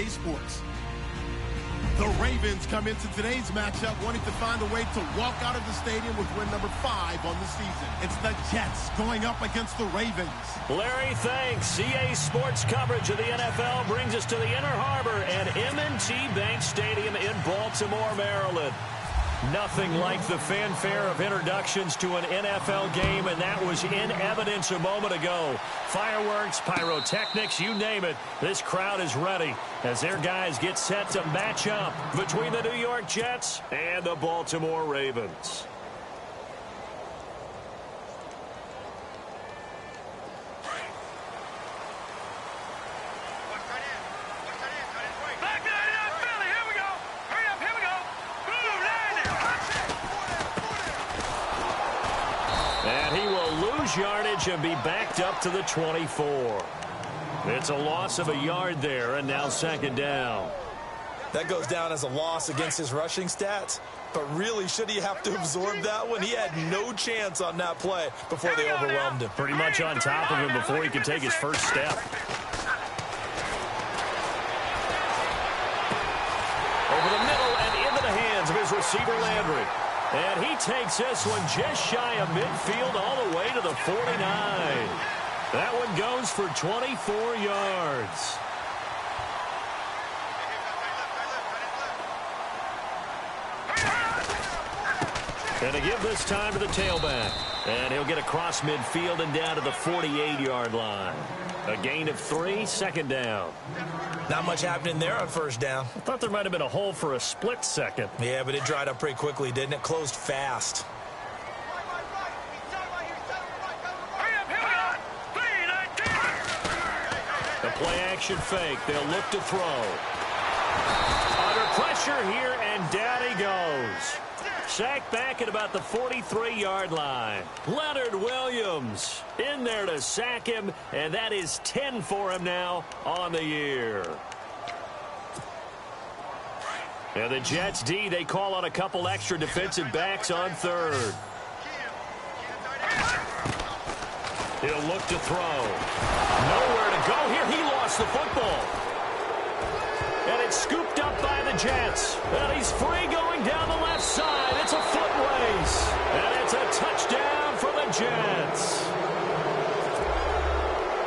EA Sports. The Ravens come into today's matchup wanting to find a way to walk out of the stadium with win number 5 on the season. It's the Jets going up against the Ravens. Larry, thanks. EA Sports coverage of the NFL brings us to the Inner Harbor at M&T Bank Stadium in Baltimore, Maryland. Nothing like the fanfare of introductions to an NFL game, and that was in evidence a moment ago. Fireworks, pyrotechnics, you name it. This crowd is ready as their guys get set to match up between the New York Jets and the Baltimore Ravens. Yardage and be backed up to the 24. It's a loss of a yard there, and now second down. That goes down as a loss against his rushing stats, but really, should he have to absorb that one? He had no chance on that play before they overwhelmed him. Pretty much on top of him before he could take his first step. Over the middle and into the hands of his receiver, Landry. And he takes this one just shy of midfield all the way to the 49. That one goes for 24 yards. And to give this time to the tailback. And he'll get across midfield and down to the 48-yard line. A gain of 3, second down. Not much happening there on first down. I thought there might have been a hole for a split second. Yeah, but it dried up pretty quickly, didn't it? Closed fast. The play-action fake. They'll look to throw. Under pressure here, and down he goes. Sacked back at about the 43-yard line. Leonard Williams in there to sack him, and that is 10 for him now on the year. And the Jets D, they call on a couple extra defensive backs on third. He'll look to throw. Nowhere to go here. He lost the football. And it's scooped up by the Jets. And he's free going down the left side. It's a foot race. And it's a touchdown for the Jets.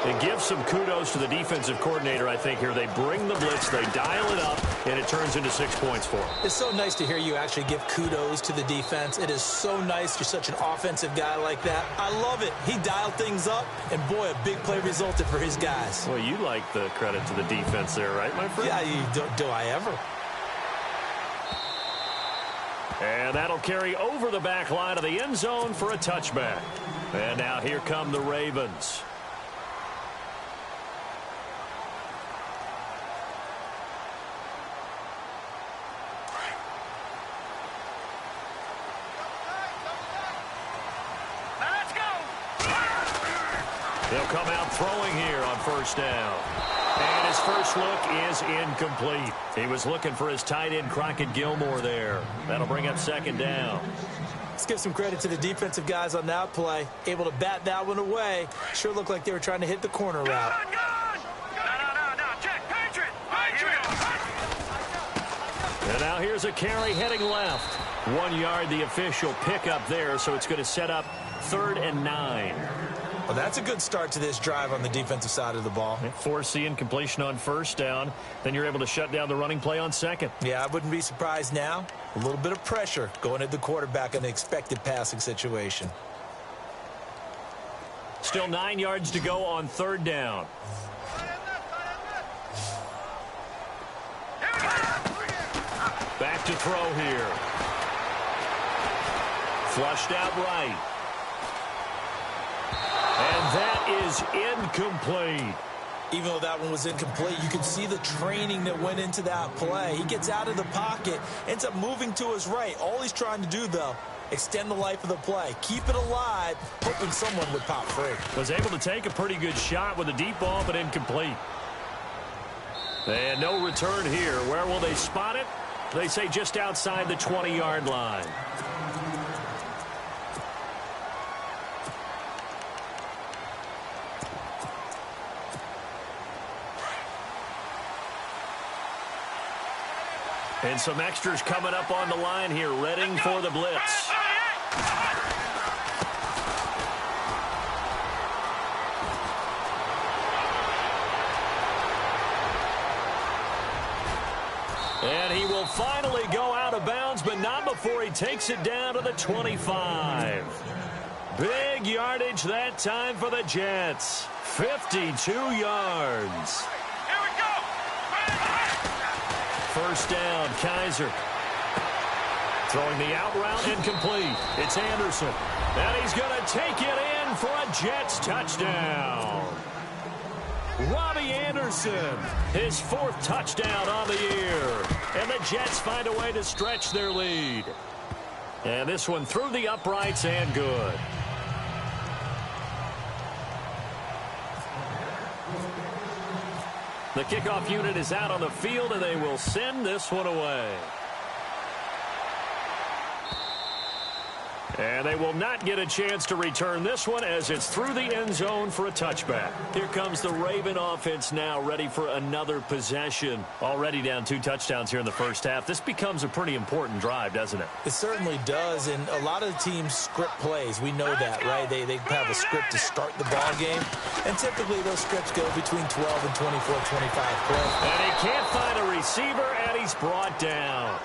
It gives some kudos to the defensive coordinator, I think, here. They bring the blitz, they dial it up, and it turns into 6 points for them. It's so nice to hear you actually give kudos to the defense. It is so nice you're such an offensive guy like that. I love it. He dialed things up, and boy, a big play resulted for his guys. Well, you like the credit to the defense there, right, my friend? Yeah, do I ever? And that'll carry over the back line of the end zone for a touchback. And now here come the Ravens. They'll come out throwing here on first down. And his first look is incomplete. He was looking for his tight end, Crockett Gilmore, there. That'll bring up second down. Let's give some credit to the defensive guys on that play. Able to bat that one away. Sure looked like they were trying to hit the corner route. And now here's a carry heading left. 1 yard, the official pickup there, so it's going to set up 3rd and 9. Well, that's a good start to this drive on the defensive side of the ball. Force the incompletion on first down. Then you're able to shut down the running play on second. Yeah, I wouldn't be surprised now. A little bit of pressure going at the quarterback in the expected passing situation. Still 9 yards to go on 3rd down. Back to throw here. Flushed out right. And that is incomplete. Even though that one was incomplete, you can see the training that went into that play. He gets out of the pocket, ends up moving to his right. All he's trying to do, though, extend the life of the play. Keep it alive, hoping someone would pop free. Was able to take a pretty good shot with a deep ball, but incomplete. And no return here. Where will they spot it? They say just outside the 20-yard line. And some extras coming up on the line here, readying for the blitz. And he will finally go out of bounds, but not before he takes it down to the 25. Big yardage that time for the Jets. 52 yards. Here we go. First down, Kaiser. Throwing the out route incomplete. It's Anderson. And he's going to take it in for a Jets touchdown. Robbie Anderson, his 4th touchdown on the year. And the Jets find a way to stretch their lead. And this one through the uprights and good. The kickoff unit is out on the field, and they will send this one away. And they will not get a chance to return this one as it's through the end zone for a touchback. Here comes the Raven offense now, ready for another possession. Already down 2 touchdowns here in the first half. This becomes a pretty important drive, doesn't it? It certainly does, and a lot of the teams script plays. We know that, right? They have a script to start the ball game, and typically those scripts go between 12 and 24, 25 plays. And he can't find a receiver, and he's brought down.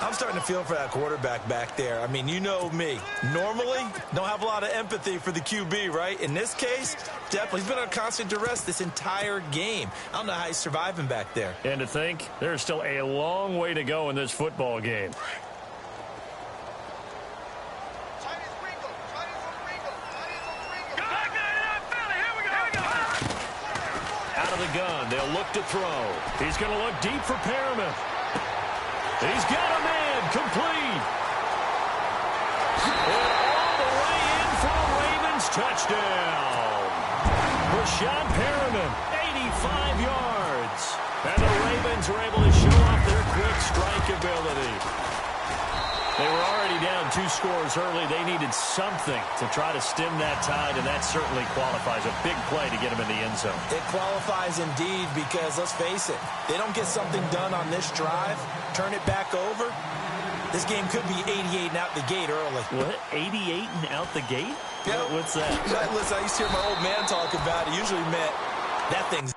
I'm starting to feel for that quarterback back there. I mean, you know me. Normally, don't have a lot of empathy for the QB, right? In this case, definitely. He's been on constant duress this entire game. I don't know how he's surviving back there. And to think, there's still a long way to go in this football game. Out of the gun, they'll look to throw. He's going to look deep for Perriman. He's got a man, complete. And all the way in for a Ravens touchdown. Rashad Perriman, 85 yards. And the Ravens were able to show off their quick strike ability. They were already down 2 scores early. They needed something to try to stem that tide, and that certainly qualifies. A big play to get them in the end zone. It qualifies indeed because, let's face it, they don't get something done on this drive, turn it back over, this game could be 88 and out the gate early. What? 88 and out the gate? Yeah. What's that? Listen, I used to hear my old man talk about it. Usually meant that thing's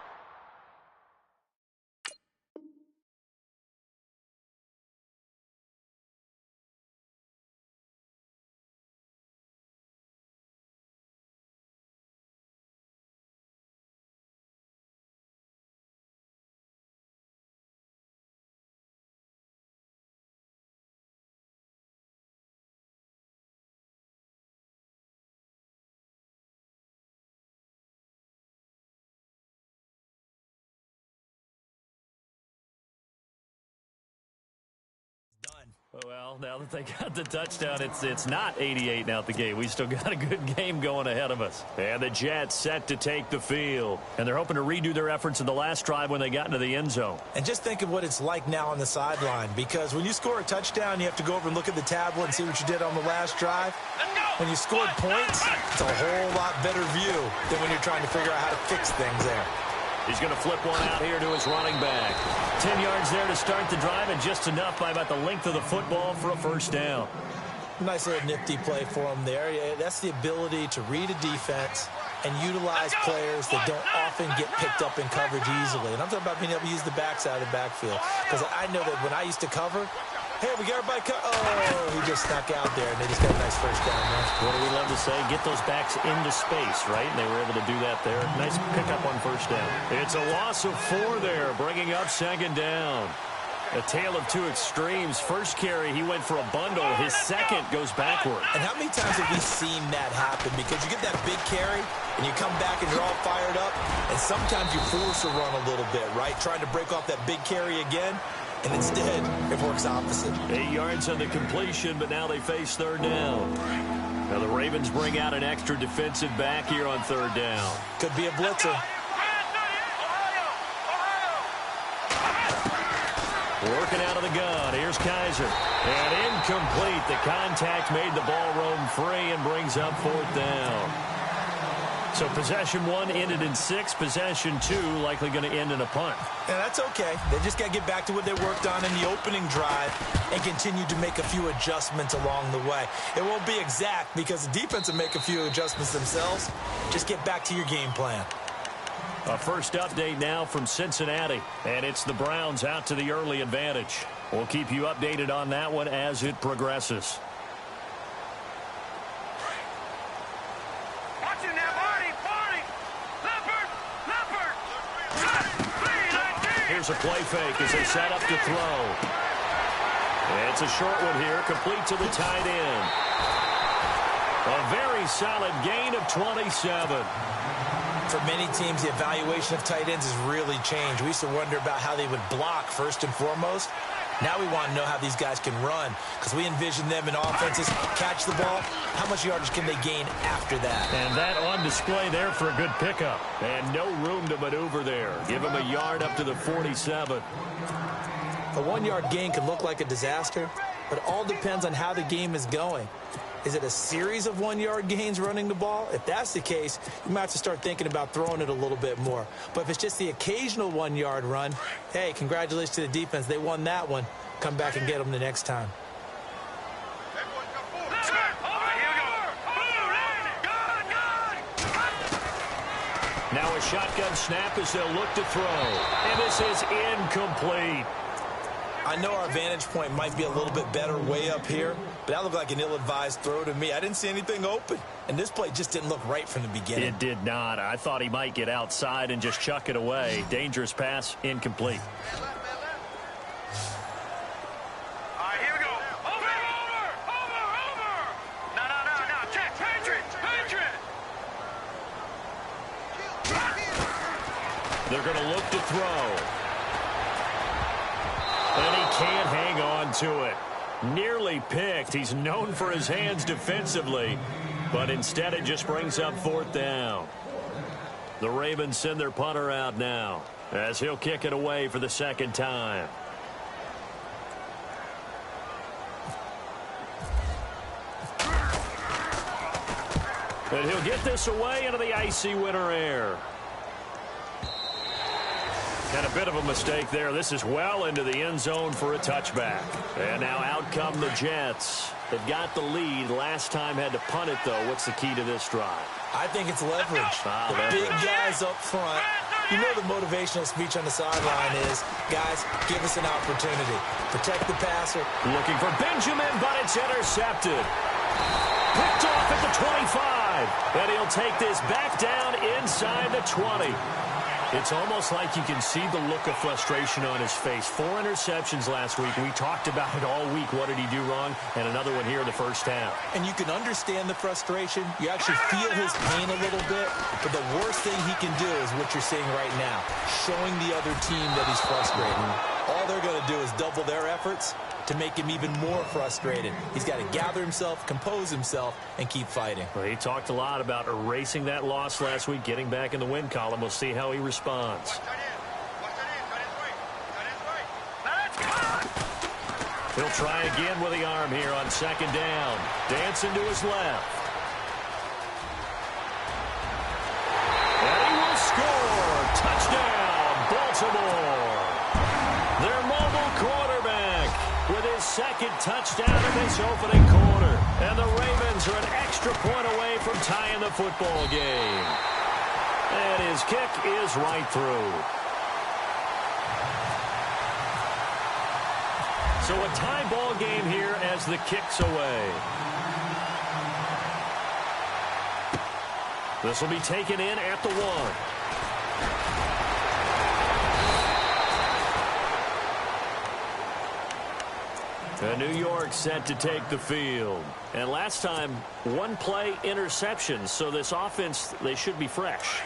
Well, now that they got the touchdown, it's not 88 out the gate. We still got a good game going ahead of us. And the Jets set to take the field. And they're hoping to redo their efforts in the last drive when they got into the end zone. And just think of what it's like now on the sideline, because when you score a touchdown, you have to go over and look at the tablet and see what you did on the last drive. When you scored points, it's a whole lot better view than when you're trying to figure out how to fix things there. He's going to flip one out here to his running back. 10 yards there to start the drive, and just enough by about the length of the football for a first down. Nice little nifty play for him there. Yeah, that's the ability to read a defense and utilize players that don't often get picked up in coverage easily. And I'm talking about being able to use the backside of the backfield. Because I know that when I used to cover, hey, we got everybody oh, he just snuck out there, and they just got a nice first down there. What do we love to say? Get those backs into space, right? And they were able to do that there. Nice pickup on first down. It's a loss of 4 there, bringing up second down. A tale of 2 extremes. First carry, he went for a bundle. His second goes backward. And how many times have we seen that happen? Because you get that big carry, and you come back and you're all fired up, and sometimes you force a run a little bit, right? Trying to break off that big carry again. And instead, it works opposite. 8 yards on the completion, but now they face third down. Now the Ravens bring out an extra defensive back here on third down. Could be a blitzer. Working out of the gun. Here's Kaiser. And incomplete. The contact made the ball roam free and brings up fourth down. So possession 1 ended in 6. Possession 2 likely going to end in a punt. And that's okay. They just got to get back to what they worked on in the opening drive and continue to make a few adjustments along the way. It won't be exact because the defense will make a few adjustments themselves. Just get back to your game plan. A first update now from Cincinnati, and it's the Browns out to the early advantage. We'll keep you updated on that one as it progresses. Here's a play fake as they set up to throw. It's a short one here, complete to the tight end. A very solid gain of 27. For many teams, the evaluation of tight ends has really changed. We used to wonder about how they would block first and foremost. Now we want to know how these guys can run because we envision them in offenses catch the ball. How much yardage can they gain after that? And that on display there for a good pickup. And no room to maneuver there. Give him a yard up to the 47. A 1-yard gain can look like a disaster, but it all depends on how the game is going. Is it a series of 1-yard gains running the ball? If that's the case, you might have to start thinking about throwing it a little bit more. But if it's just the occasional 1-yard run, hey, congratulations to the defense. They won that one. Come back and get them the next time. Now a shotgun snap as they'll look to throw. And this is incomplete. I know our vantage point might be a little bit better way up here, but that looked like an ill-advised throw to me. I didn't see anything open, and this play just didn't look right from the beginning. It did not. I thought he might get outside and just chuck it away. Dangerous pass, incomplete. All right, here we go. Over. No. Check. Patriot. They're going to look to throw. And he can't hang on to it. Nearly picked. He's known for his hands defensively, but instead it just brings up 4th down. The Ravens send their punter out now as he'll kick it away for the second time. And he'll get this away into the icy winter air. And a bit of a mistake there. This is well into the end zone for a touchback. And now out come the Jets. They've got the lead. Last time had to punt it, though. What's the key to this drive? I think it's leverage. The big guys up front. You know the motivational speech on the sideline is, guys, give us an opportunity. Protect the passer. Looking for Benjamin, but it's intercepted. Picked off at the 25. And he'll take this back down inside the 20. It's almost like you can see the look of frustration on his face. 4 interceptions last week. We talked about it all week. What did he do wrong? And another one here in the first half. And you can understand the frustration. You actually feel his pain a little bit. But the worst thing he can do is what you're seeing right now, showing the other team that he's frustrated. All they're going to do is double their efforts to make him even more frustrated. He's got to gather himself, compose himself, and keep fighting. Well, he talked a lot about erasing that loss last week, getting back in the win column. We'll see how he responds. He'll try again with the arm here on second down. Dancing to his left. And he will score. Touchdown, Baltimore. Their mobile quarterback with his second touchdown in this opening quarter. And the Ravens are an extra point away from tying the football game. And his kick is right through. So a tie ball game here as the kick's away. This will be taken in at the 1. New York set to take the field. And last time, 1-play interception. So this offense, they should be fresh.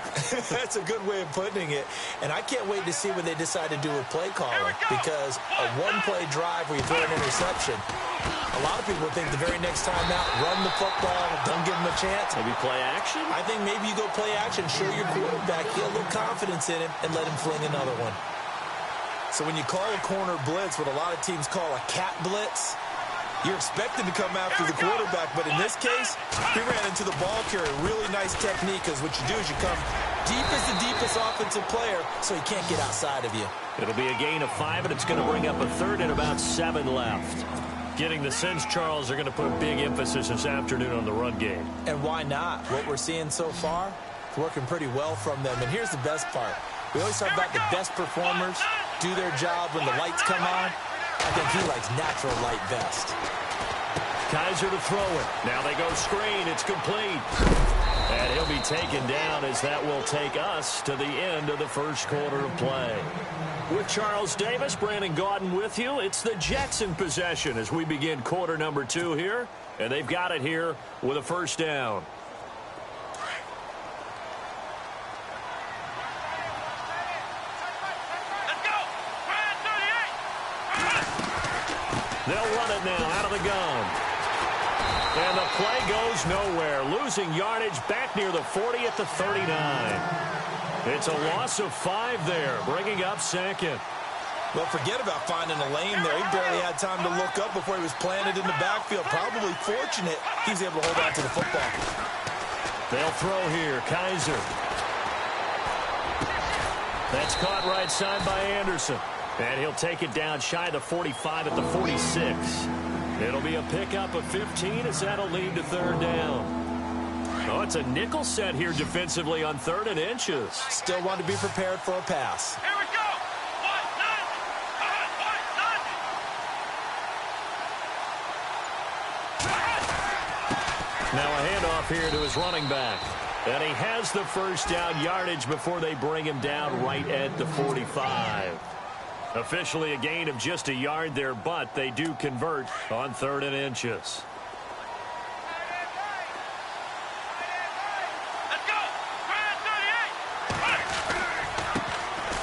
That's a good way of putting it. And I can't wait to see when they decide to do a play caller. Because a 1-play drive where you throw an interception, a lot of people think the very next time out, run the football, don't give them a chance. Maybe play action? I think maybe you go play action, show your quarterback, get a little confidence in him, and let him fling another one. So when you call a corner blitz, what a lot of teams call a cat blitz, You're expecting to come after the quarterback, but in this case, he ran into the ball carrier. Really nice technique, because what you do is you come deep as the deepest offensive player, so he can't get outside of you. It'll be a gain of 5, and it's going to bring up a third and about 7 left. Getting the sense, Charles, are going to put a big emphasis this afternoon on the run game. And why not? What we're seeing so far, it's working pretty well from them. And here's the best part. We always talk about the best performers do their job when the lights come on. I think he likes natural light best. Kaiser to throw it. Now they go screen. It's complete. And he'll be taken down as that will take us to the end of the first quarter of play. With Charles Davis, Brandon Gaudin with you. It's the Jets in possession as we begin quarter number 2 here. And they've got it here with a first down. Let's go. Brand 38. They'll run it now out of the gun. And the play goes nowhere. Losing yardage back near the 40 at the 39. It's a loss of 5 there, bringing up second. Well, forget about finding a lane there. He barely had time to look up before he was planted in the backfield. Probably fortunate he was able to hold on to the football. They'll throw here. Kaiser. That's caught right side by Anderson. And he'll take it down shy of the 45 at the 46. It'll be a pickup of 15 as that'll lead to third down. Oh, it's a nickel set here defensively on 3rd and inches. Still want to be prepared for a pass. Here we go. 1, 9. Now a handoff here to his running back. And he has the first down yardage before they bring him down right at the 45. Officially a gain of just a yard there, but they do convert on 3rd and inches.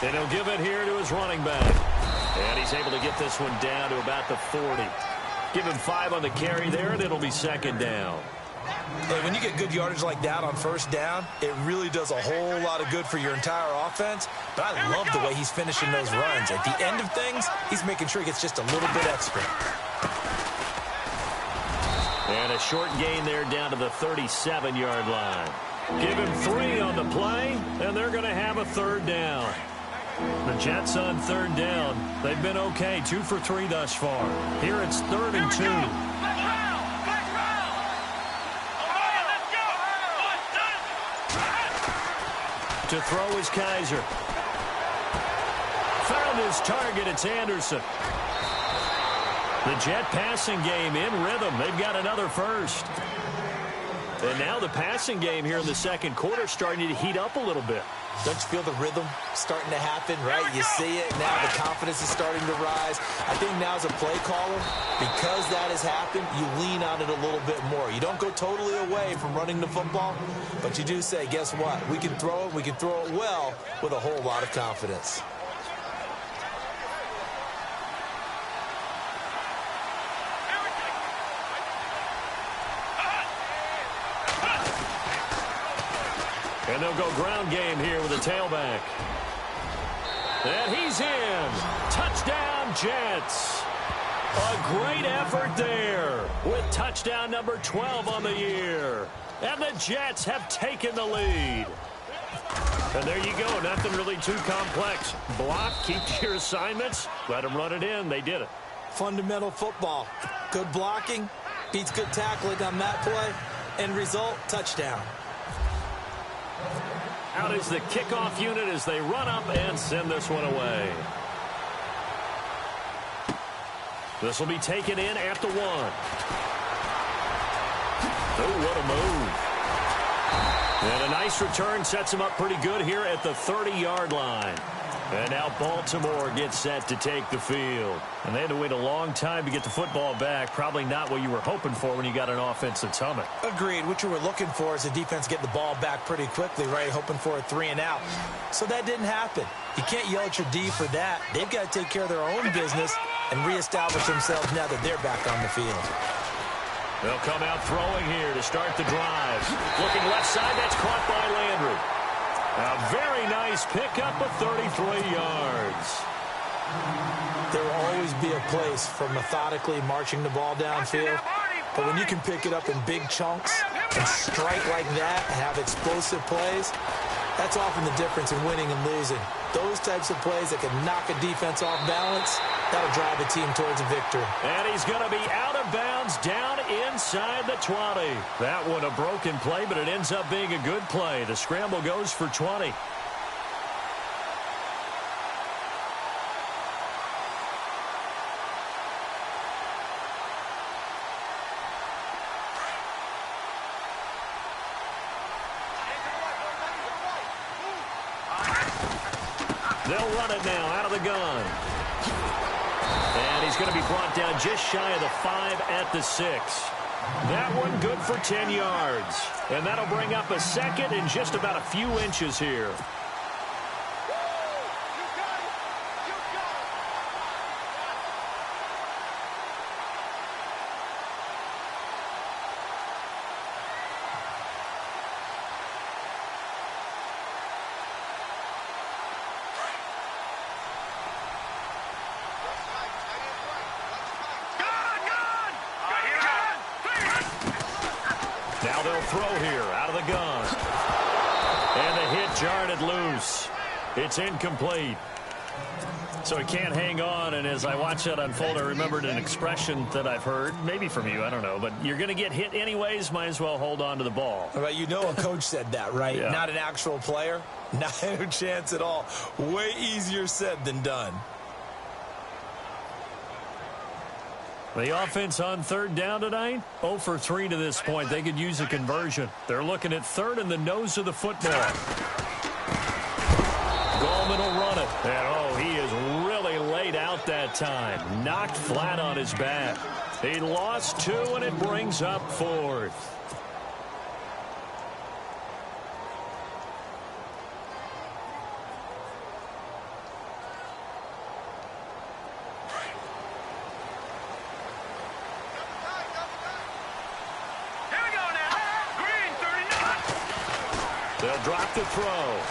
And he'll give it here to his running back. And he's able to get this one down to about the 40. Give him 5 on the carry there, and it'll be second down. Hey, when you get good yardage like that on first down, it really does a whole lot of good for your entire offense. But I love the way he's finishing those runs. At the end of things, he's making sure he gets just a little bit extra. And a short gain there down to the 37-yard line. Give him 3 on the play, and they're going to have a third down. The Jets on third down. They've been okay, 2 for 3 thus far. Here it's 3rd and 2. To throw is Kaiser. Found his target. It's Anderson. The Jet passing game in rhythm. They've got another first. And now the passing game here in the second quarter starting to heat up a little bit. Don't you feel the rhythm starting to happen, right? You see it. Now the confidence is starting to rise. I think now as a play caller, because that has happened, you lean on it a little bit more. You don't go totally away from running the football, but you do say, guess what? We can throw it. We can throw it well with a whole lot of confidence. And they'll go ground game here with a tailback. And he's in. Touchdown, Jets. A great effort there with touchdown number 12 on the year. And the Jets have taken the lead. And there you go. Nothing really too complex. Block, keep to your assignments. Let them run it in. They did it. Fundamental football. Good blocking beats good tackling on that play. End result, touchdown. Out is the kickoff unit as they run up and send this one away. This will be taken in at the 1. Oh, what a move. And a nice return sets him up pretty good here at the 30-yard line. And now Baltimore gets set to take the field. And they had to wait a long time to get the football back. Probably not what you were hoping for when you got an offense that's humming. Agreed. What you were looking for is the defense getting the ball back pretty quickly, right? Hoping for a 3 and out. So that didn't happen. You can't yell at your D for that. They've got to take care of their own business and reestablish themselves now that they're back on the field. They'll come out throwing here to start the drive. Looking left side, that's caught by Landry. A very nice pickup of 33 yards. There will always be a place for methodically marching the ball downfield. But when you can pick it up in big chunks and strike like that and have explosive plays, that's often the difference in winning and losing. Those types of plays that can knock a defense off balance, that'll drive a team towards a victory. And he's going to be out of bounds down inside the 20. That one a broken play, but it ends up being a good play. The scramble goes for 20. They'll run it now out of the gun. And he's going to be brought down just shy of the 5 at the 6. That one good for 10 yards. And that'll bring up a second and just about a few inches here. Now they'll throw here out of the gun. And the hit jarred it loose. It's incomplete. So he can't hang on, and as I watch that unfold, I remembered an expression that I've heard, maybe from you, I don't know, but you're going to get hit anyways, might as well hold on to the ball. Well, you know a coach said that, right? Yeah. Not an actual player. Not a chance at all. Way easier said than done. The offense on third down tonight, 0 for 3 to this point. They could use a conversion. They're looking at third in the nose of the football. Gallman will run it. And, he is really laid out that time. Knocked flat on his back. He lost 2, and it brings up 4th. They'll drop the throw.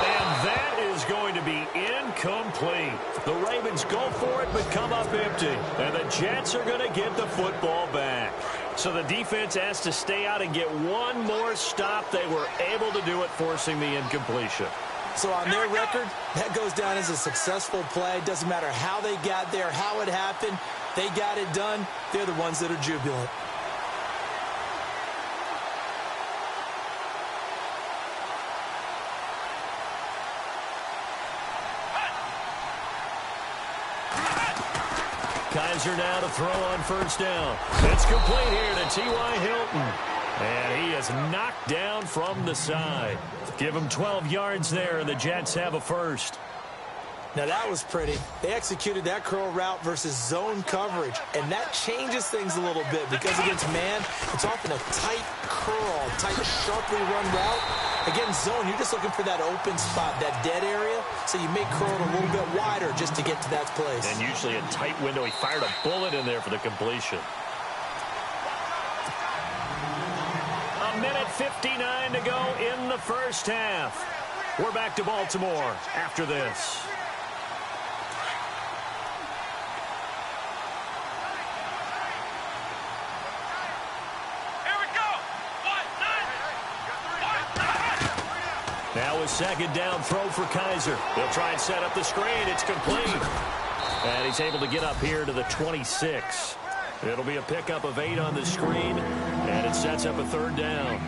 And that is going to be incomplete. The Ravens go for it but come up empty. And the Jets are going to get the football back. So the defense has to stay out and get one more stop. They were able to do it, forcing the incompletion. So on their record, that goes down as a successful play. Doesn't matter how they got there, how it happened. They got it done. They're the ones that are jubilant. Kaiser now to throw on first down. It's complete here to T.Y. Hilton. And he is knocked down from the side. Give him 12 yards there, and the Jets have a first. Now that was pretty. They executed that curl route versus zone coverage, and that changes things a little bit because against man, it's often a tight curl, tight, sharply run route. Against zone, you're just looking for that open spot, that dead area, so you make curl a little bit wider just to get to that place. And usually a tight window. He fired a bullet in there for the completion. A minute 59 to go in the first half. We're back to Baltimore after this. Now a second down throw for Kaiser. They'll try and set up the screen. It's complete. And he's able to get up here to the 26. It'll be a pickup of 8 on the screen, and it sets up a third down.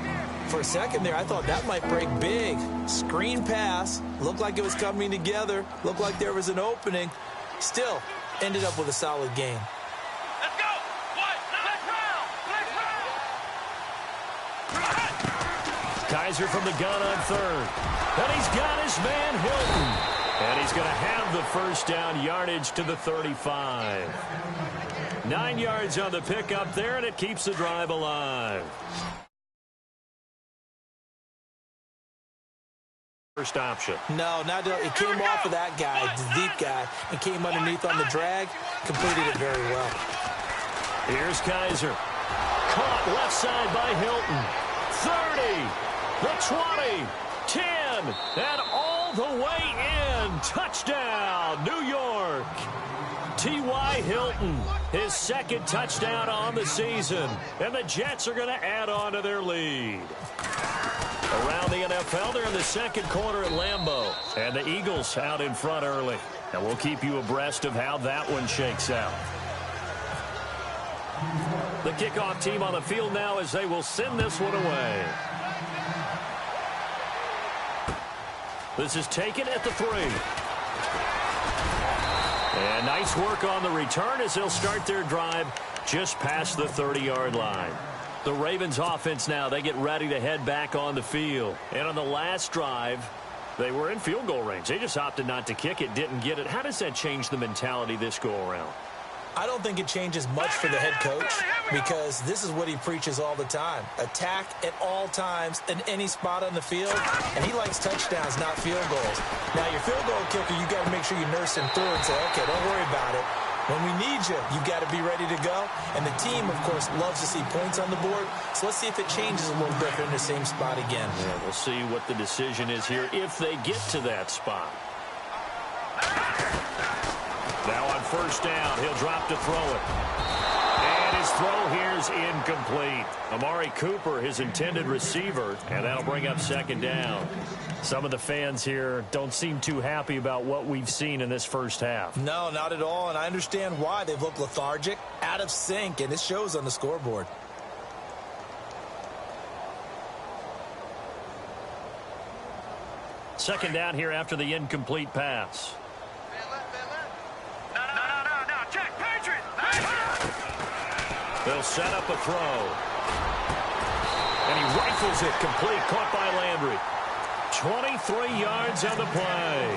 For a second there, I thought that might break big. Screen pass. Looked like it was coming together. Looked like there was an opening. Still, ended up with a solid game. Let's go. Kaiser from the gun on third. And he's got his man Hilton. And he's going to have the first down, yardage to the 35. 9 yards on the pickup there, and it keeps the drive alive. First option. No, it came off of that guy, the deep guy, and came underneath on the drag. Completed it very well. Here's Kaiser. Caught left side by Hilton. 30, the 20, 10, and all all the way in. Touchdown, New York. T.Y. Hilton, his second touchdown on the season. And the Jets are going to add on to their lead. Around the NFL, they're in the second quarter at Lambeau. And the Eagles out in front early. And we'll keep you abreast of how that one shakes out. The kickoff team on the field now as they will send this one away. This is taken at the 3. And nice work on the return as they'll start their drive just past the 30-yard line. The Ravens offense now, they get ready to head back on the field. And on the last drive, they were in field goal range. They just opted not to kick it, didn't get it. How does that change the mentality this go-around? I don't think it changes much for the head coach because this is what he preaches all the time. Attack at all times in any spot on the field, and he likes touchdowns, not field goals. Now, your field goal kicker, you got to make sure you nurse him through and say, okay, don't worry about it. When we need you, you got to be ready to go. And the team, of course, loves to see points on the board. So let's see if it changes a little bit in the same spot again. Yeah, we'll see what the decision is here if they get to that spot. Now on first down, he'll drop to throw it. And his throw here is incomplete. Amari Cooper, his intended receiver, and that'll bring up second down. Some of the fans here don't seem too happy about what we've seen in this first half. No, not at all, and I understand why. They've looked lethargic, out of sync, and it shows on the scoreboard. Second down here after the incomplete pass. They'll set up a throw. And he rifles it complete, caught by Landry. 23 yards on the play.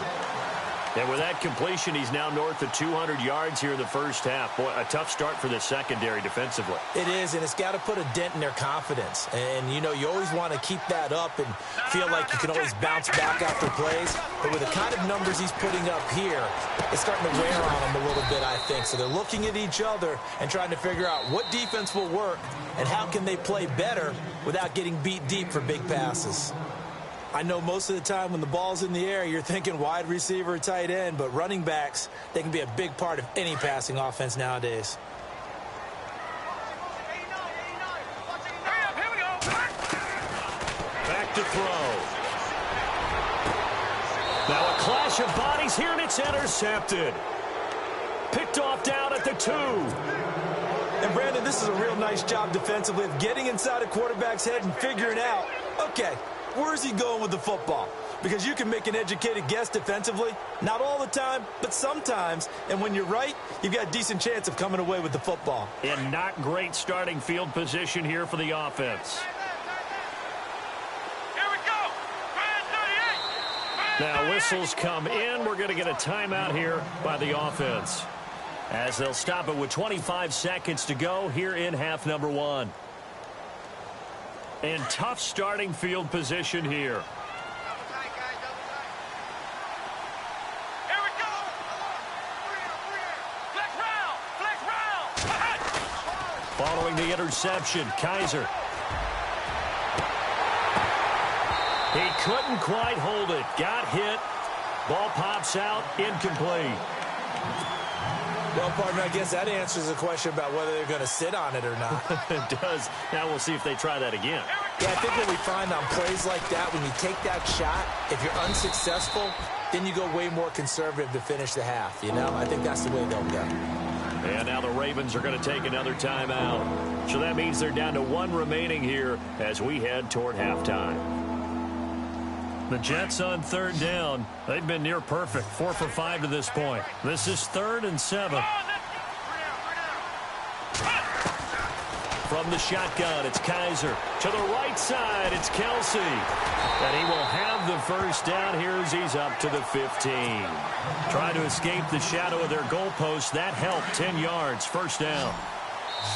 And with that completion, he's now north of 200 yards here in the first half. Boy, a tough start for the secondary defensively. It is, and it's got to put a dent in their confidence. And, you know, you always want to keep that up and feel like you can always bounce back after plays. But with the kind of numbers he's putting up here, it's starting to wear on them a little bit, I think. So they're looking at each other and trying to figure out what defense will work and how can they play better without getting beat deep for big passes. I know most of the time when the ball's in the air, you're thinking wide receiver, tight end, but running backs, they can be a big part of any passing offense nowadays. Back to throw. Now a clash of bodies here, and it's intercepted. Picked off down at the 2. And, Brandon, this is a real nice job defensively of getting inside a quarterback's head and figuring out, okay, where's he going with the football? Because you can make an educated guess defensively. Not all the time, but sometimes. And when you're right, you've got a decent chance of coming away with the football. And not great starting field position here for the offense. Here we go. Now whistles come in. We're going to get a timeout here by the offense, as they'll stop it with 25 seconds to go here in half number 1. And tough starting field position here. Here we go. Flex round. Following the interception, Kaiser. He couldn't quite hold it. Got hit. Ball pops out. Incomplete. Well, partner, I guess that answers the question about whether they're going to sit on it or not. It does. Now we'll see if they try that again. Yeah, I think what we find on plays like that, when you take that shot, if you're unsuccessful, then you go way more conservative to finish the half, you know? I think that's the way they'll go. And now the Ravens are going to take another timeout. So that means they're down to 1 remaining here as we head toward halftime. The Jets on third down. They've been near perfect. 4 for 5 to this point. This is 3rd and 7. From the shotgun, it's Kaiser. To the right side, it's Kelsey. And he will have the first down here as he's up to the 15. Trying to escape the shadow of their goalpost. That helped. 10 yards. First down.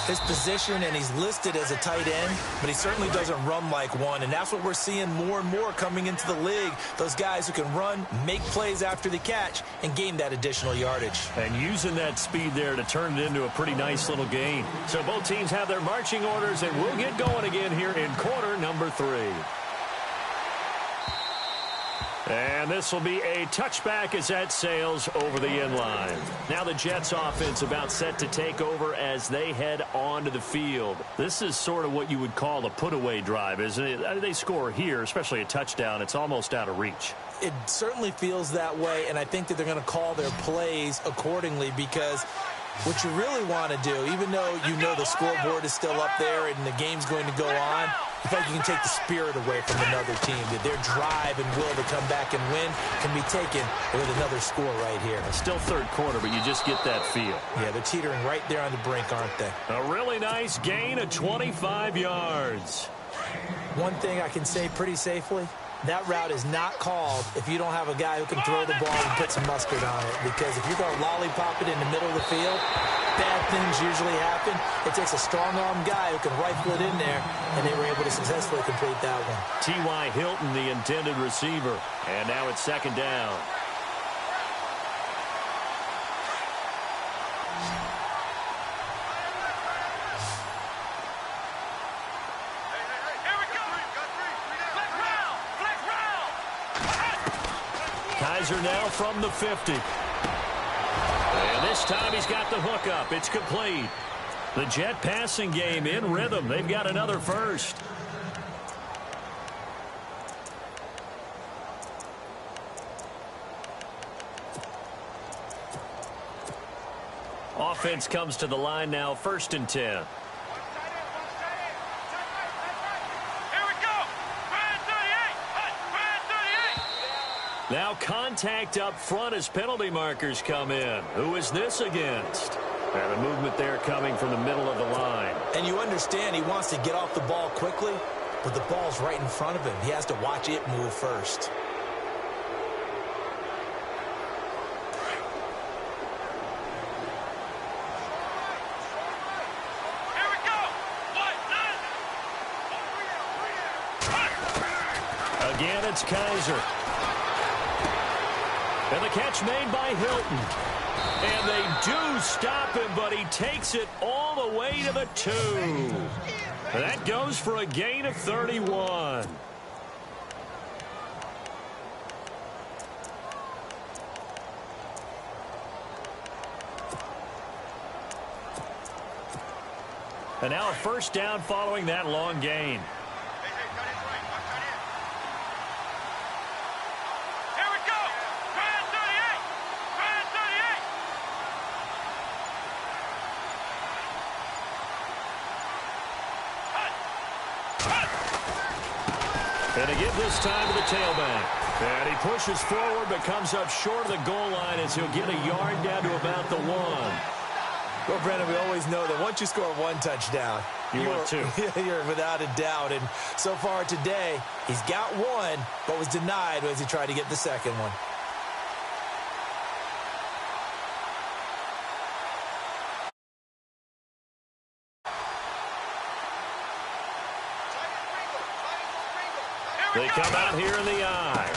His position, and he's listed as a tight end, but he certainly doesn't run like one, and that's what we're seeing more and more coming into the league. Those guys who can run, make plays after the catch, and gain that additional yardage. And using that speed there to turn it into a pretty nice little gain. So both teams have their marching orders, and we'll get going again here in quarter number 3. And this will be a touchback as that sails over the inline. Now the Jets offense about set to take over as they head onto the field. This is sort of what you would call a put-away drive, isn't it? They score here, especially a touchdown. It's almost out of reach. It certainly feels that way, and I think that they're going to call their plays accordingly because what you really want to do, even though you know the scoreboard is still up there and the game's going to go on, I think you can take the spirit away from another team. That their drive and will to come back and win can be taken with another score right here. It's still third quarter, but you just get that feel. Yeah, they're teetering right there on the brink, aren't they? A really nice gain of 25 yards. One thing I can say pretty safely, that route is not called if you don't have a guy who can throw the ball and put some mustard on it. Because if you're going to lollipop it in the middle of the field, bad things usually happen. It takes a strong-arm guy who can rifle it in there, and they were able to successfully complete that one. T.Y. Hilton, the intended receiver. And now it's second down. Kaiser now from the 50. And this time he's got the hook up. It's complete. The Jet passing game in rhythm. They've got another first. Offense comes to the line now, 1st and 10. Now contact up front as penalty markers come in. Who is this against? And a movement there coming from the middle of the line. And you understand he wants to get off the ball quickly, but the ball's right in front of him. He has to watch it move first. Again, it's Kaiser. And the catch made by Hilton. And they do stop him, but he takes it all the way to the 2. And that goes for a gain of 31. And now a first down following that long gain. And to give this time to the tailback. And he pushes forward but comes up short of the goal line as he'll get a yard down to about the 1. Well, Brennan, we always know that once you score one touchdown, you're without a doubt. And so far today, he's got one, but was denied as he tried to get the second one. They come out here in the eye.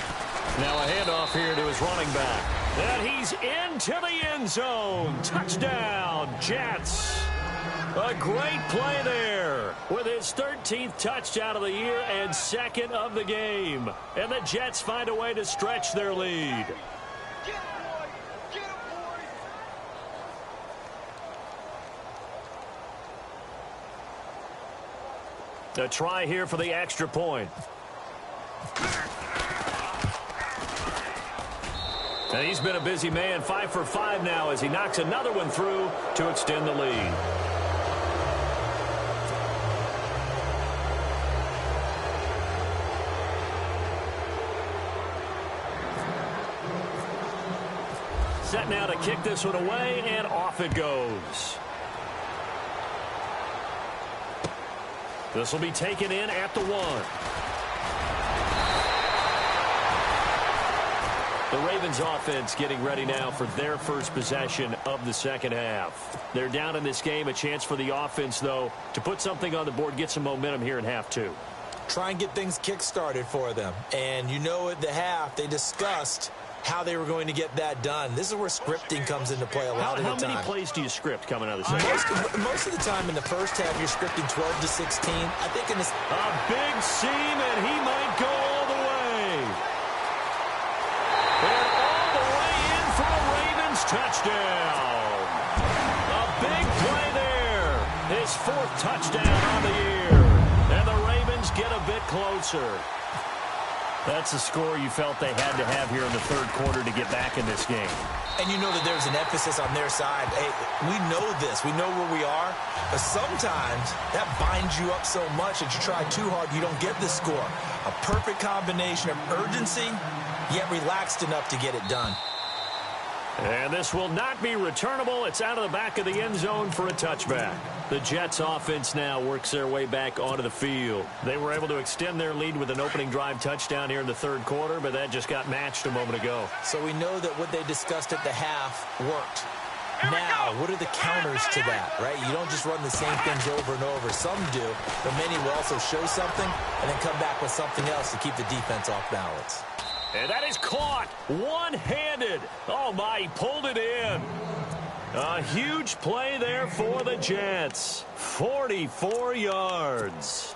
Now a handoff here to his running back. And he's into the end zone. Touchdown, Jets. A great play there with his 13th touchdown of the year and 2nd of the game. And the Jets find a way to stretch their lead. A try here for the extra point. And he's been a busy man, 5 for 5 now as he knocks another one through to extend the lead. Set now to kick this one away, and off it goes. This will be taken in at the 1. The Ravens offense getting ready now for their first possession of the second half. They're down in this game. A chance for the offense, though, to put something on the board, get some momentum here in half 2. Try and get things kick-started for them. And you know at the half, they discussed how they were going to get that done. This is where scripting comes into play a lot of the time. How many plays do you script coming out of the second? Most of the time in the first half, you're scripting 12 to 16. I think in this... A big seam, and he might go all the way. touchdown. A big play there. His 4th touchdown on the year. And the Ravens get a bit closer. That's a score you felt they had to have here in the 3rd quarter to get back in this game. And you know that there's an emphasis on their side. Hey, we know this. We know where we are. But sometimes that binds you up so much that you try too hard, you don't get the score. A perfect combination of urgency, yet relaxed enough to get it done. And this will not be returnable. It's out of the back of the end zone for a touchback. The Jets offense now works their way back onto the field. They were able to extend their lead with an opening drive touchdown here in the 3rd quarter, but that just got matched a moment ago. So we know that what they discussed at the half worked. Now, what are the counters to that, right? You don't just run the same things over and over. Some do, but many will also show something and then come back with something else to keep the defense off balance. And that is caught one-handed. Oh, my, he pulled it in. A huge play there for the Jets. 44 yards.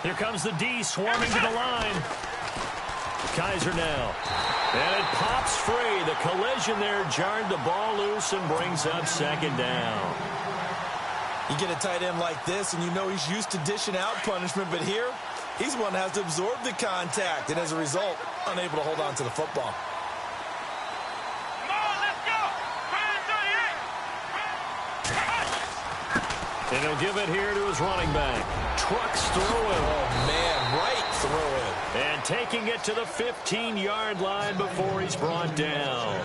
Here comes the D swarming to the line. Kaiser now. And it pops free. The collision there jarred the ball loose and brings up 2nd down. You get a tight end like this, and you know he's used to dishing out punishment, but here, he's one that has to absorb the contact, and as a result, unable to hold on to the football. Come on, let's go. 38. And he'll give it here to his running back. Trucks through him. Oh, man, right through him. And taking it to the 15-yard line before he's brought down.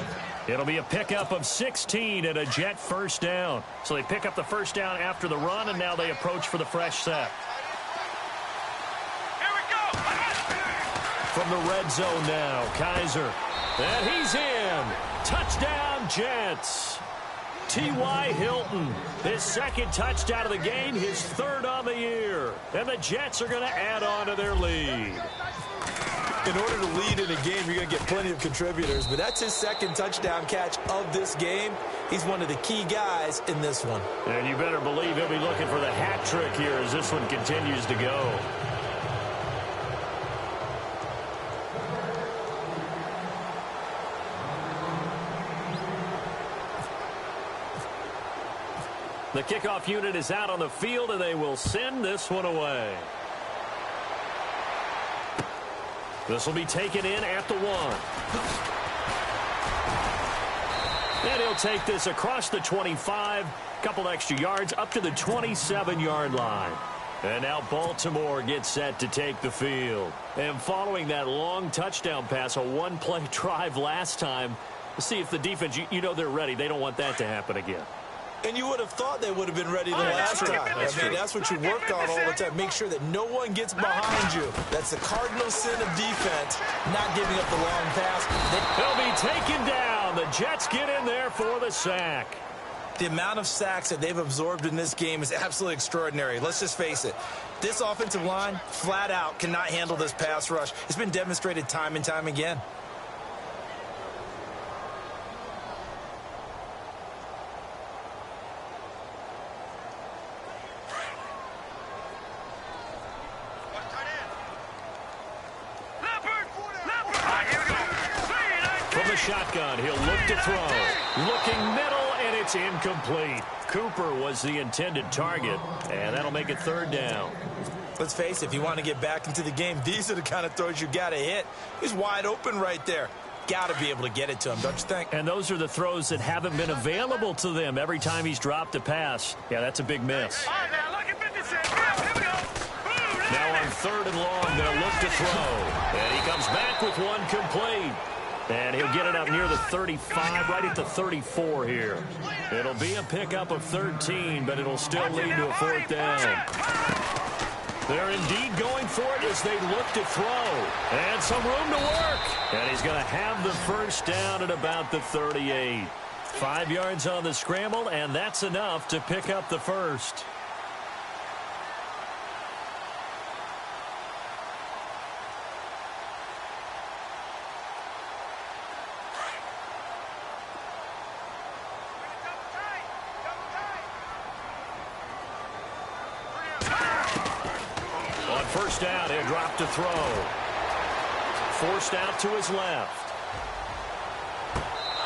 It'll be a pickup of 16 and a Jet 1st down. So they pick up the 1st down after the run, and now they approach for the fresh set. Here we go. From the red zone now, Kaiser. And he's in. Touchdown, Jets. T.Y. Hilton, his 2nd touchdown of the game, his 3rd on the year. And the Jets are going to add on to their lead. In order to lead in a game, you're going to get plenty of contributors, but that's his 2nd touchdown catch of this game. He's one of the key guys in this one. And you better believe he'll be looking for the hat trick here as this one continues to go. The kickoff unit is out on the field, and they will send this one away. This will be taken in at the 1. And he'll take this across the 25, couple extra yards up to the 27-yard line. And now Baltimore gets set to take the field. And following that long touchdown pass, a 1-play drive last time, see if the defense, you know they're ready. They don't want that to happen again. And you would have thought they would have been ready the last time. That's what you work on all the time. Make sure that no one gets behind you. That's the cardinal sin of defense, not giving up the long pass. They'll be taken down. The Jets get in there for the sack. The amount of sacks that they've absorbed in this game is absolutely extraordinary. Let's just face it. This offensive line, flat out, cannot handle this pass rush. It's been demonstrated time and time again. Shotgun, he'll look to throw. Looking middle, and it's incomplete. Cooper was the intended target, and that'll make it 3rd down. Let's face it, if you want to get back into the game, these are the kind of throws you got to hit. He's wide open right there. Got to be able to get it to him, don't you think? And those are the throws that haven't been available to them every time he's dropped a pass. Yeah, that's a big miss. All right, now, look at 50 Cent. Here we go. Now on 3rd and long, they'll look to throw. And he comes back with one complete. And he'll get it up near the 35, right at the 34 here. It'll be a pickup of 13, but it'll still lead to a 4th down. They're indeed going for it as they look to throw. And some room to work. And he's going to have the 1st down at about the 38. 5 yards on the scramble, and that's enough to pick up the 1st. first down. He'll drop to throw. Forced out to his left.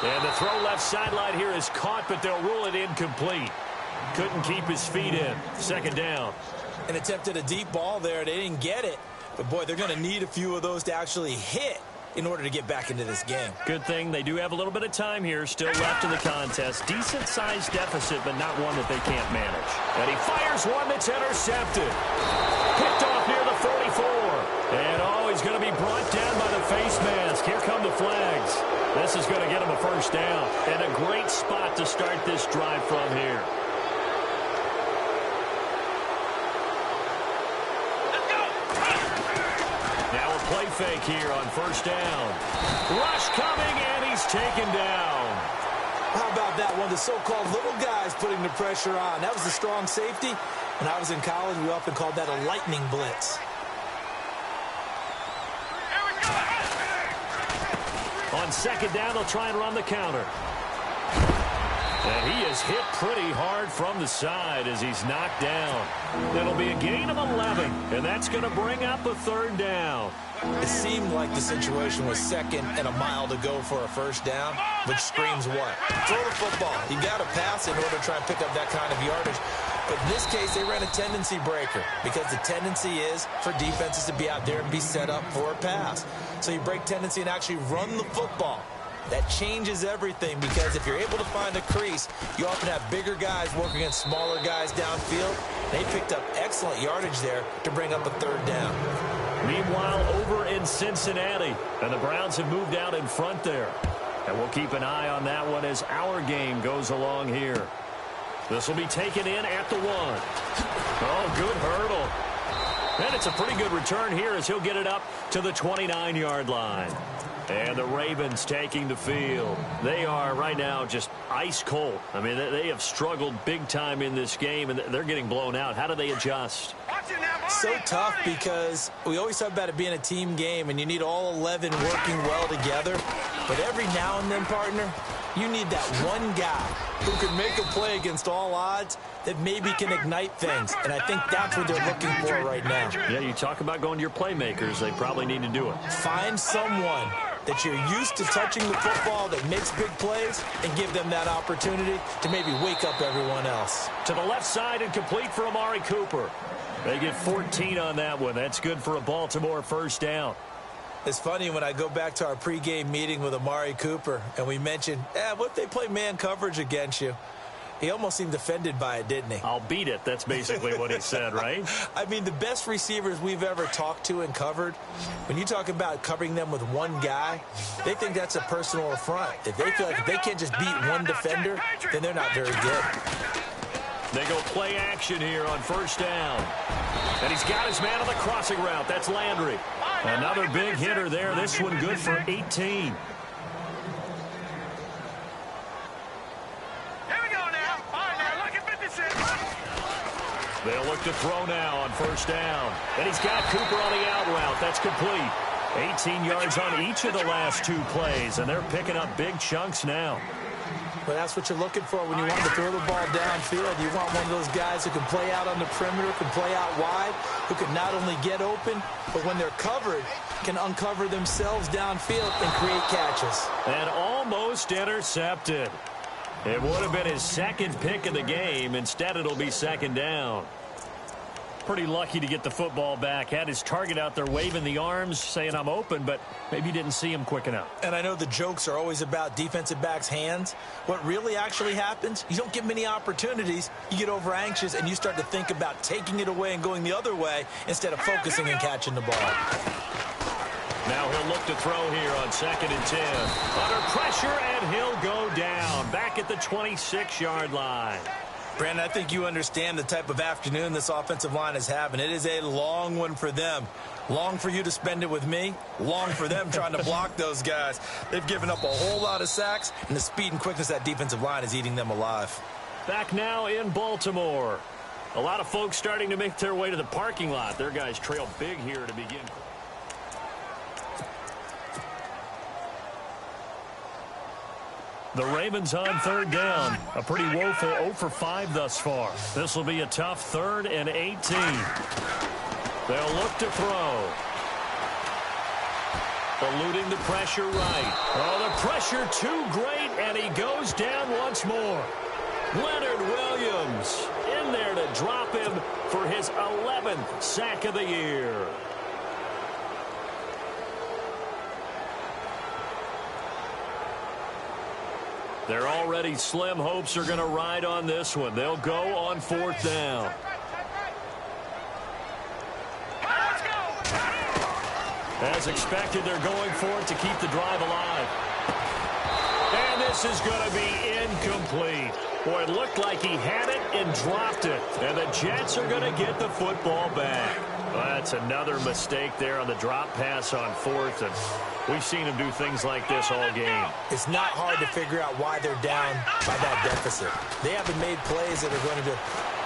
And the throw left sideline here is caught, but they'll rule it incomplete. Couldn't keep his feet in. Second down. And attempted a deep ball there. They didn't get it. But, boy, they're going to need a few of those to actually hit in order to get back into this game. Good thing they do have a little bit of time here still left in the contest. Decent-sized deficit, but not one that they can't manage. And he fires one that's intercepted. Picked off near the 44. And, he's going to be brought down by the face mask. Here come the flags. This is going to get him a first down. And a great spot to start this drive from here. Play fake here on first down. Rush coming, and he's taken down. How about that one? The so-called little guys putting the pressure on. That was a strong safety. When I was in college, we often called that a lightning blitz. On second down, they'll try and run the counter. And he is hit pretty hard from the side as he's knocked down. It'll be a gain of 11, and that's going to bring up a third down. It seemed like the situation was second and a mile to go for a first down, which screams what? Throw the football. You got to pass in order to try and pick up that kind of yardage. But in this case, they ran a tendency breaker because the tendency is for defenses to be out there and be set up for a pass. So you break tendency and actually run the football. That changes everything because if you're able to find a crease, you often have bigger guys working against smaller guys downfield. They picked up excellent yardage there to bring up a third down. Meanwhile, over in Cincinnati, and the Browns have moved out in front there. And we'll keep an eye on that one as our game goes along here. This will be taken in at the 1. Oh, good hurdle. And it's a pretty good return here as he'll get it up to the 29-yard line. And the Ravens taking the field. They are right now just ice cold. I mean, they have struggled big time in this game, and they're getting blown out. How do they adjust? So tough because we always talk about it being a team game, and you need all 11 working well together. But every now and then, partner, you need that one guy who can make a play against all odds that maybe can ignite things. And I think that's what they're looking for right now. Yeah, you talk about going to your playmakers. They probably need to do it. Find someone that you're used to touching the football that makes big plays and give them that opportunity to maybe wake up everyone else. To the left side and complete for Amari Cooper. They get 14 on that one. That's good for a Baltimore first down. It's funny when I go back to our pregame meeting with Amari Cooper and we mentioned, what if they play man coverage against you? He almost seemed offended by it, didn't he? I'll beat it. That's basically what he said, right? I mean, the best receivers we've ever talked to and covered, when you talk about covering them with one guy, they think that's a personal affront. If they feel like if they can't just beat one defender, then they're not very good. They go play action here on first down. And he's got his man on the crossing route. That's Landry. Another big hitter there. This one good for 18. They'll look to throw now on first down. And he's got Cooper on the out route. That's complete. 18 yards on each of the last 2 plays, and they're picking up big chunks now. Well, that's what you're looking for when you want to throw the ball downfield. You want one of those guys who can play out on the perimeter, can play out wide, who can not only get open, but when they're covered, can uncover themselves downfield and create catches. And almost intercepted. It would have been his second pick of the game. Instead, it'll be second down. Pretty lucky to get the football back. Had his target out there waving the arms, saying I'm open, but maybe didn't see him quick enough. And I know the jokes are always about defensive backs' hands. What really actually happens, you don't get many opportunities. You get over anxious, and you start to think about taking it away and going the other way instead of focusing and catching the ball. Now he'll look to throw here on 2nd and 10. Under pressure, and he'll go down. Back at the 26-yard line. Brandon, I think you understand the type of afternoon this offensive line is having. It is a long one for them. Long for you to spend it with me. Long for them trying to block those guys. They've given up a whole lot of sacks, and the speed and quickness of that defensive line is eating them alive. Back now in Baltimore. A lot of folks starting to make their way to the parking lot. Their guys trail big here to begin. The Ravens on third down. A pretty woeful 0 for 5 thus far. This will be a tough 3rd and 18. They'll look to throw. Eluding the pressure right. Oh, the pressure too great, and he goes down once more. Leonard Williams in there to drop him for his 11th sack of the year. Their already slim hopes are going to ride on this one. They'll go on 4th down. As expected, they're going for it to keep the drive alive. And this is going to be incomplete. Boy, it looked like he had it and dropped it. And the Jets are going to get the football back. Well, that's another mistake there on the drop pass on 4th. And we've seen him do things like this all game. It's not hard to figure out why they're down by that deficit. They haven't made plays that are going to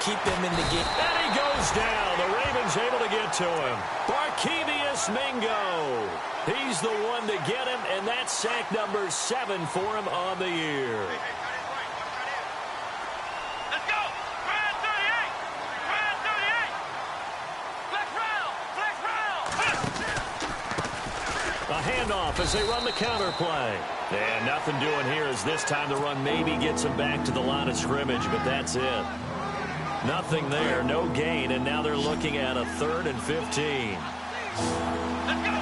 keep them in the game. And he goes down. The Ravens able to get to him. Barkevious Mingo. He's the one to get him, and that's sack number 7 for him on the year. Let's go. Ryan 38. Ryan 38. Flex round. Flex round. A handoff as they run the counter play. And nothing doing here as this time the run maybe gets him back to the line of scrimmage, but that's it. Nothing there, no gain, and now they're looking at a 3rd and 15. Let's go.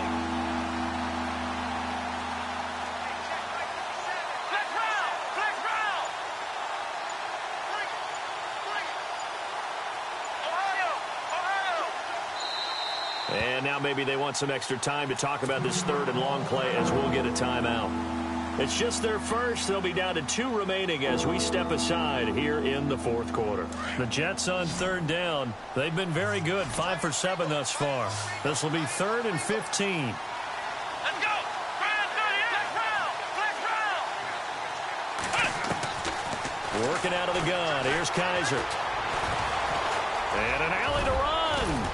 Flex round. Flex round. Ohio. And now maybe they want some extra time to talk about this 3rd and long play as we'll get a timeout. It's just their first. They'll be down to 2 remaining as we step aside here in the 4th quarter. The Jets on 3rd down. They've been very good, 5 for 7 thus far. This will be 3rd and 15. Let's go. Ryan 38. Flex round. Working out of the gun. Here's Kaiser. And an alley to run.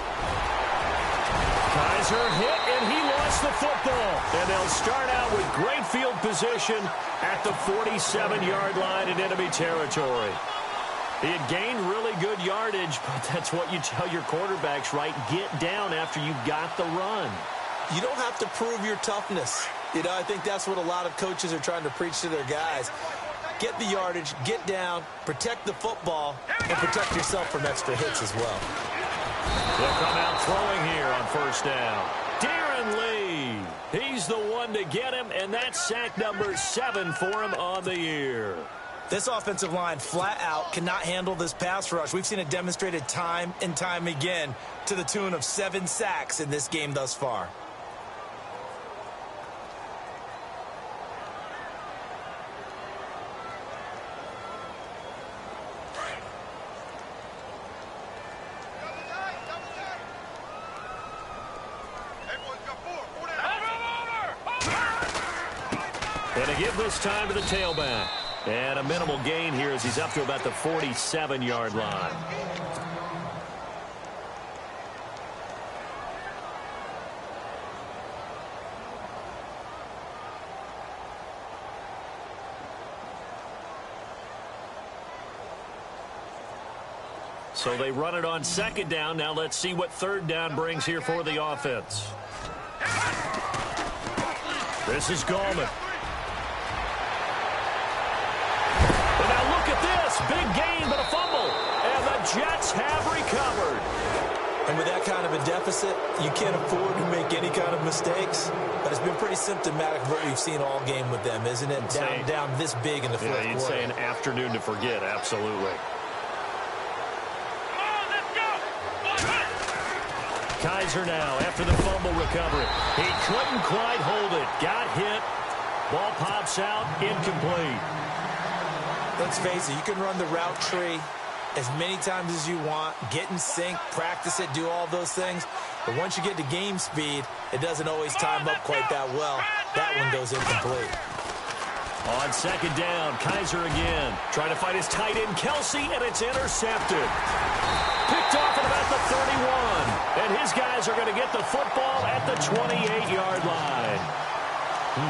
Kaiser hit, and he lost the football. And they'll start out with great field position at the 47-yard line in enemy territory. He had gained really good yardage, but that's what you tell your quarterbacks, right? Get down after you got the run. You don't have to prove your toughness. You know, I think that's what a lot of coaches are trying to preach to their guys. Get the yardage, get down, protect the football, and protect yourself from extra hits as well. They'll come out throwing here on 1st down. Darren Lee. He's the one to get him, and that's sack number 7 for him on the year. This offensive line flat out cannot handle this pass rush. We've seen it demonstrated time and time again to the tune of 7 sacks in this game thus far. And to give this time to the tailback. And a minimal gain here as he's up to about the 47-yard line. So they run it on 2nd down. Now let's see what 3rd down brings here for the offense. This is Gallman. And now look at this. Big gain, but a fumble. And the Jets have recovered. And with that kind of a deficit, you can't afford to make any kind of mistakes. But it's been pretty symptomatic of what we've seen all game with them, isn't it? Down this big in the 4th quarter. You'd say an afternoon to forget, absolutely. Kaiser now after the fumble recovery. He couldn't quite hold it. Got hit. Ball pops out. Incomplete. Let's face it, you can run the route tree as many times as you want, get in sync, practice it, do all those things. But once you get to game speed, it doesn't always time up quite that well. That one goes incomplete. On 2nd down, Kaiser again. Trying to find his tight end, Kelsey, and it's intercepted. Picked off at about the 31. And his guys are going to get the football at the 28-yard line.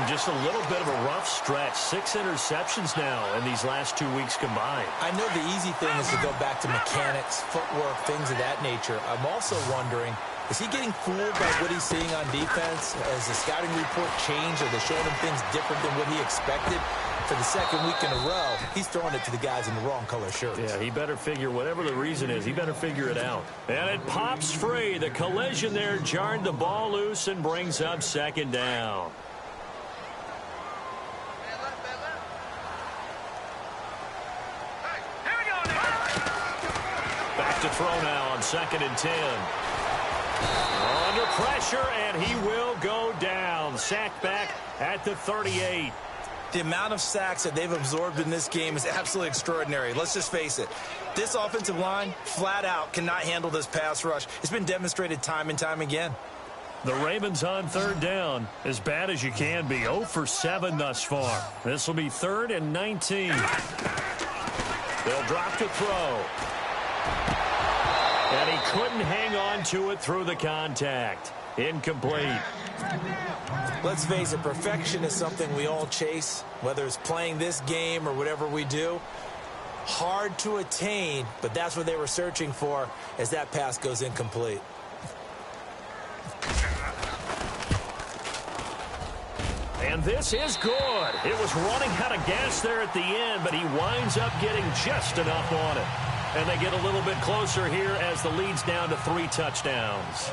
Just a little bit of a rough stretch. 6 interceptions now in these last 2 weeks combined. I know the easy thing is to go back to mechanics, footwork, things of that nature. I'm also wondering Is he getting fooled by what he's seeing on defense? Has the scouting report changed? Are they showing him things different than what he expected? For the second week in a row, he's throwing it to the guys in the wrong color shirts. Yeah, he better figure, whatever the reason is, he better figure it out. And it pops free. The collision there jarred the ball loose and brings up second down. Back to throw now on 2nd and 10. Under pressure, and he will go down. Sacked back at the 38. The amount of sacks that they've absorbed in this game is absolutely extraordinary. Let's just face it. This offensive line, flat out, cannot handle this pass rush. It's been demonstrated time and time again. The Ravens on 3rd down, as bad as you can be. 0 for 7 thus far. This will be 3rd and 19. They'll drop to throw. And he couldn't hang on to it through the contact. Incomplete. Let's face it, perfection is something we all chase, whether it's playing this game or whatever we do. Hard to attain, but that's what they were searching for as that pass goes incomplete. And this is good. It was running out of gas there at the end, but he winds up getting just enough on it. And they get a little bit closer here as the lead's down to 3 touchdowns.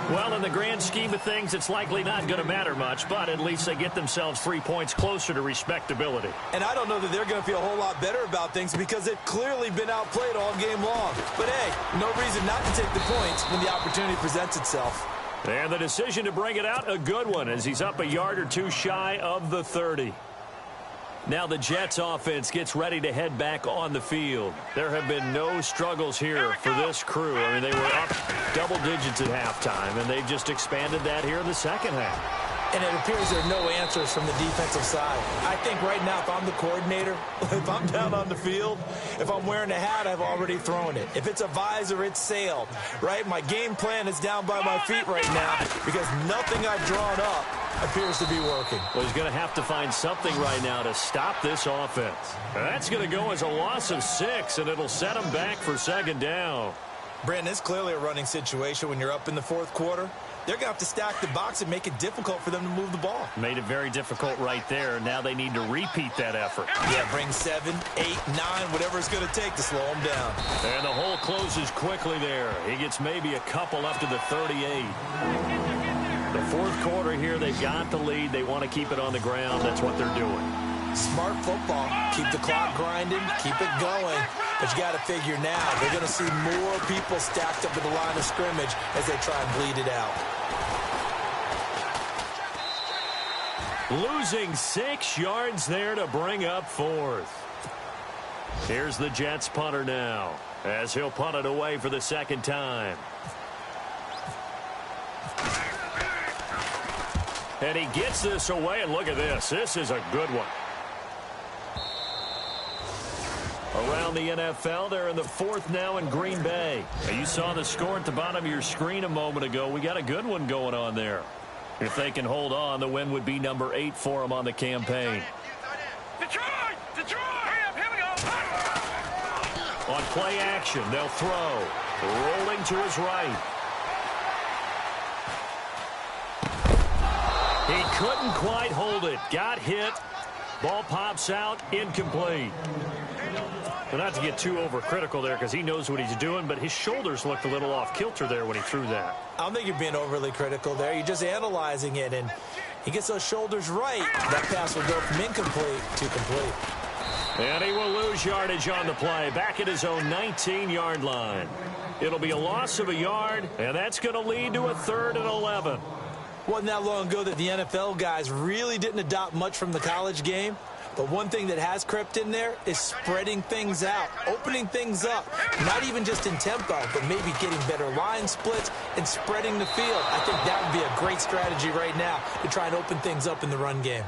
Well, in the grand scheme of things, it's likely not going to matter much, but at least they get themselves 3 points closer to respectability. And I don't know that they're going to feel a whole lot better about things because they've clearly been outplayed all game long. But, hey, no reason not to take the points when the opportunity presents itself. And the decision to bring it out, a good one, as he's up a yard or two shy of the 30. Now the Jets offense gets ready to head back on the field. There have been no struggles here for this crew. I mean, they were up double digits at halftime, and they've just expanded that here in the second half. And it appears there are no answers from the defensive side. I think right now, if I'm the coordinator, if I'm down on the field, if I'm wearing a hat, I've already thrown it. If it's a visor, it's sailed, right? My game plan is down by my feet right now because nothing I've drawn up appears to be working. Well, he's going to have to find something right now to stop this offense. That's going to go as a loss of 6, and it'll set him back for 2nd down. Brandon, it's clearly a running situation when you're up in the 4th quarter. They're going to have to stack the box and make it difficult for them to move the ball. Made it very difficult right there. Now they need to repeat that effort. Yeah, bring 7, 8, 9, whatever it's going to take to slow them down. And the hole closes quickly there. He gets maybe a couple up to the 38. The 4th quarter here, they've got the lead. They want to keep it on the ground. That's what they're doing. Smart football. Keep the clock grinding. Keep it going. But you got to figure now, they're going to see more people stacked up at the line of scrimmage as they try and bleed it out. Losing 6 yards there to bring up 4th. Here's the Jets punter now, as he'll punt it away for the 2nd time. And he gets this away, and look at this. This is a good one. Around the NFL, they're in the 4th now in Green Bay. Now, you saw the score at the bottom of your screen a moment ago. We got a good one going on there. If they can hold on, the win would be number 8 for them on the campaign. Detroit! Here we go! On play action, they'll throw. Rolling to his right. He couldn't quite hold it. Got hit. Ball pops out. Incomplete. Well, not to get too overcritical there because he knows what he's doing, but his shoulders looked a little off kilter there when he threw that. I don't think you're being overly critical there. You're just analyzing it, and he gets those shoulders right. That pass will go from incomplete to complete. And he will lose yardage on the play, back at his own 19-yard line. It'll be a loss of a yard, and that's going to lead to a 3rd and 11. Wasn't that long ago that the NFL guys really didn't adopt much from the college game. But one thing that has crept in there is spreading things out, opening things up, not even just in tempo, but maybe getting better line splits and spreading the field. I think that would be a great strategy right now to try and open things up in the run game.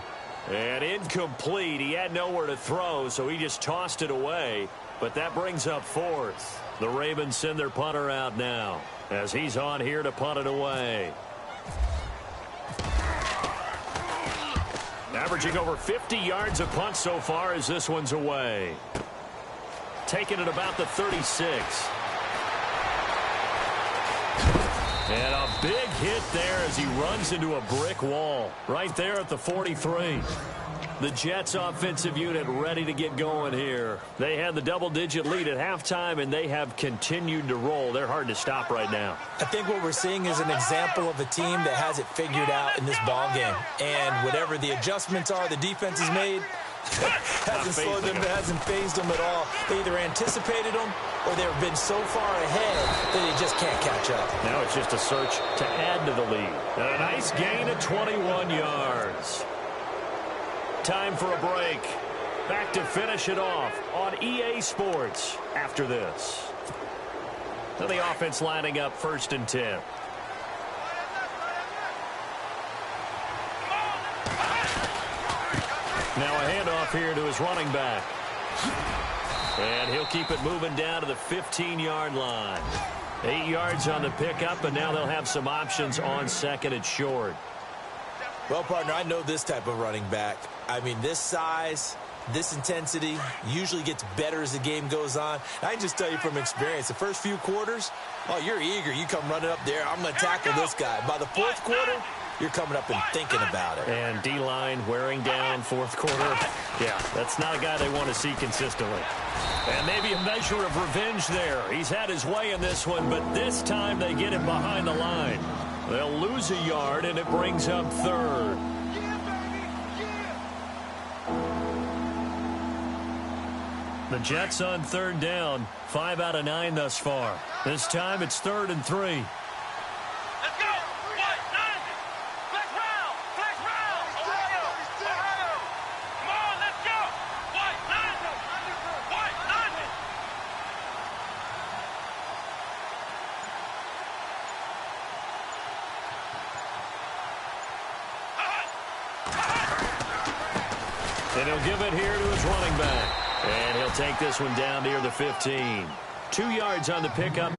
And incomplete. He had nowhere to throw, so he just tossed it away. But that brings up 4th. The Ravens send their punter out now as he's on here to punt it away. Averaging over 50 yards a punt so far as this one's away. Taking it about the 36. And a big hit there as he runs into a brick wall right there at the 43. The Jets offensive unit ready to get going here. They had the double-digit lead at halftime, and they have continued to roll. They're hard to stop right now. I think what we're seeing is an example of a team that has it figured out in this ball game. And whatever the adjustments are the defense has made, hasn't slowed them, hasn't phased them at all. They either anticipated them or they've been so far ahead that they just can't catch up. Now it's just a search to add to the lead. And a nice gain of 21 yards. Time for a break. Back to finish it off on EA Sports after this. So the offense lining up 1st and 10. Now a handoff here to his running back. And he'll keep it moving down to the 15-yard line. 8 yards on the pickup, and now they'll have some options on 2nd and short. Well, partner, I know this type of running back. I mean, this size, this intensity usually gets better as the game goes on. I can just tell you from experience, the first few quarters, oh, you're eager. You come running up there. I'm going to tackle this guy. By the 4th quarter, you're coming up and thinking about it. And D-line wearing down 4th quarter. Yeah, that's not a guy they want to see consistently. And maybe a measure of revenge there. He's had his way in this one, but this time they get him behind the line. They'll lose a yard, and it brings up 3rd. The Jets on 3rd down. 5 out of 9 thus far. This time it's 3rd and 3. Let's go! White, 9! Flex round! Flex round! Ohio! Ohio! Come on, let's go! White, 9! White, 9! And he'll give it here to his running back. And he'll take this one down near the 15. 2 yards on the pickup.